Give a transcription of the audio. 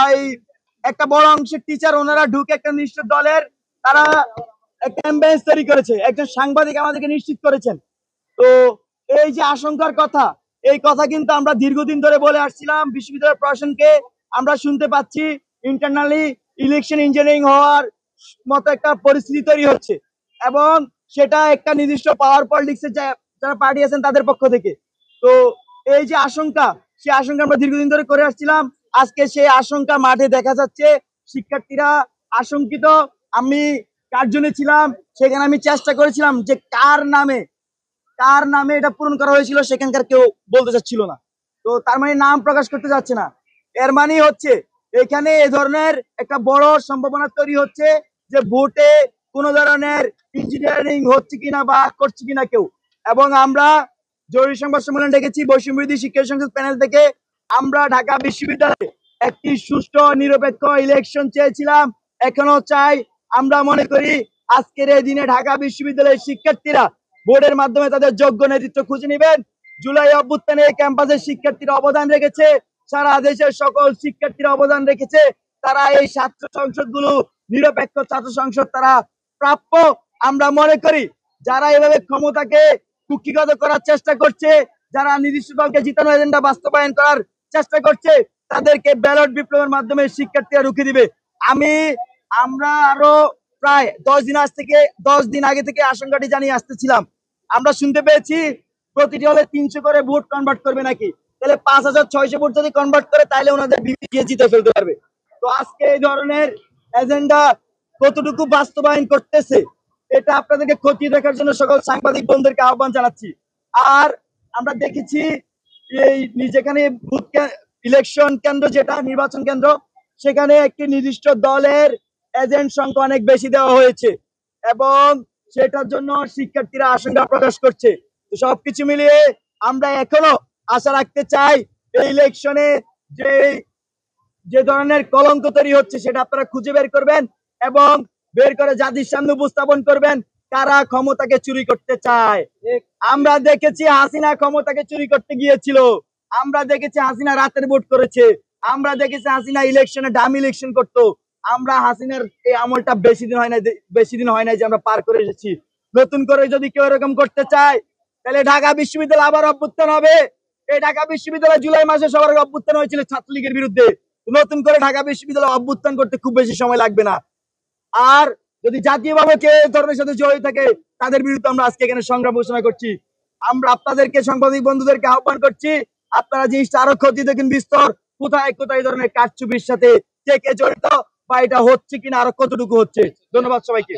এই একটা বড় অংশের টিচার ওনারা ঢুকে একটা নির্দিষ্ট দলের তারা একটা অ্যাম্বিয়েন্স তৈরি করেছে, একজন সাংবাদিক আমাদেরকে নিশ্চিত করেছেন। তো এই যে আশঙ্কার কথা, এই কথা কিন্তু আমরা দীর্ঘদিন ধরে বলে আসছিলাম বিশ্ববিদ্যালয় প্রশাসনকে। আমরা শুনতে পাচ্ছি ইন্টারনালি ইলেকশন ইঞ্জিনিয়ারিং হওয়ার মতো একটা পরিস্থিতি তৈরি হচ্ছে, এবং সেটা একটা নির্দিষ্ট পাওয়ার পলিটিক্সের যারা পার্টি আছেন তাদের পক্ষ থেকে। তো এই যে আশঙ্কা, সেই আশঙ্কা আমরা দীর্ঘদিন ধরে করে আসছিলাম। আজকে সেই আশঙ্কা মাঠে দেখা যাচ্ছে, শিক্ষার্থীরা আশঙ্কিত। আমি কার্জনে ছিলাম, সেখানে আমি চেষ্টা করেছিলাম যে কার নামে এটা পূরণ করা হয়েছিল, সেখানকার কেউ বলতে চাচ্ছিল না। তো তার মানে নাম প্রকাশ করতে যাচ্ছে না। এর মানে হচ্ছে এখানে এ ধরনের একটা বড় সম্ভাবনা তৈরি হচ্ছে যে ভোটে কোন ধরনের ইঞ্জিনিয়ারিং হচ্ছে কিনা বা করছে কিনা কেউ। এবং আমরা জরুরি সংবাদ সম্মেলন ডেকেছি বৈষম্যবিরোধী শিক্ষা সংসদ প্যানেল থেকে। আমরা ঢাকা বিশ্ববিদ্যালয়ে একটি সুষ্ঠু নিরপেক্ষ ইলেকশন চেয়েছিলাম, এখনো চাই। আমরা মনে করি আজকের এই দিনে ঢাকা বিশ্ববিদ্যালয়ের শিক্ষার্থীরা ভোটের মাধ্যমে তাদের যোগ্য নেতৃত্ব খুঁজে নেবেন। জুলাই অভ্যুত্থানে এই ক্যাম্পাসের শিক্ষার্থীরা অবদান রেখেছে, সারা দেশের সকল শিক্ষার্থীরা অবদান রেখেছে। তারা এই ছাত্র সংসদ গুলো নিরপেক্ষ ছাত্র সংসদ তারা প্রাপ্য। আমরা মনে করি যারা এভাবে ক্ষমতাকে কুক্ষিগত করার চেষ্টা করছে, যারা নির্দিষ্ট দলকে জিতানো এজেন্ডা বাস্তবায়ন করার চেষ্টা করছে, তাদেরকে ব্যালট বিপ্লবের মাধ্যমে শিক্ষার্থীরা রুখে দিবে। আমরা আরো প্রায় 10 দিন আগে থেকে আশঙ্কাটি জানিয়ে আসতেছিলাম। আমরা শুনতে পেয়েছি প্রতিটি হলে 300 করে ভোট কনভার্ট করবে নাকি। তাহলে 5600 ভোট যদি কনভার্ট করে, তাহলে ওনাদের বিপিকে জিতে ফেলতে পারবে। তো আজকে এই ধরনের এজেন্ডা কতটুকু বাস্তবায়ন করতেছে, এটা আপনাদেরকে খতিয়ে দেখার জন্য সকল সাংবাদিক বন্ধুদেরকে আহ্বান জানাচ্ছি। আর আমরা দেখেছি এই যেখানে বুথ ইলেকশন কেন্দ্র, যেটা নির্বাচন কেন্দ্র, সেখানে একটি নির্দিষ্ট দলের এজেন্ট সংখ্যা অনেক বেশি দেওয়া হয়েছে, এবং সেটার জন্য শিক্ষার্থীরা আশঙ্কা প্রকাশ করছে। তো সবকিছু মিলিয়ে আমরা এখনো আশা রাখতে চাই এই ইলেকশনে যে যে ধরনের কলঙ্ক তৈরি হচ্ছে সেটা আপনারা খুঁজে বের করবেন, এবং বের করে জাতির সামনে উপস্থাপন করবেন কারা ক্ষমতাকে চুরি করতে চায়। আমরা দেখেছি হাসিনা ক্ষমতাকে চুরি করতে গিয়েছিল, আমরা দেখেছি হাসিনা রাতের ভোট করেছে, আমরা দেখেছি হাসিনা ইলেকশনে ডামি ইলেকশন করতো। আমরা হাসিনার এই আমলটা বেশি দিন হয় নাই যে আমরা পার করে এসেছি। নতুন করে যদি কেউ এরকম করতে চায়, তাহলে ঢাকা বিশ্ববিদ্যালয় আবার অভ্যুত্থান হবে। এই ঢাকা বিশ্ববিদ্যালয় জুলাই মাসে সবার অভ্যুত্থান হয়েছিল ছাত্রলীগের বিরুদ্ধে। নতুন করে ঢাকা বিশ্ববিদ্যালয় অভ্যুত্থান করতে খুব বেশি সময় লাগবে না। আর যদি জাতীয়ভাবে কেউ ধর্মের সাথে জড়িত থাকে, তাদের বিরুদ্ধে আমরা আজকে এখানে সংগ্রাম ঘোষণা করছি। আমরা আপনাদেরকে সাংবাদিক বন্ধুদেরকে আহ্বান করছি, আপনারা জিনিসটা আরো ক্ষতি দেখেন বিস্তর, কোথায় কোথায় এই ধরনের কারচুপির সাথে কে কে জড়িত, বা এটা হচ্ছে কিনা আরো কতটুকু হচ্ছে। ধন্যবাদ সবাইকে।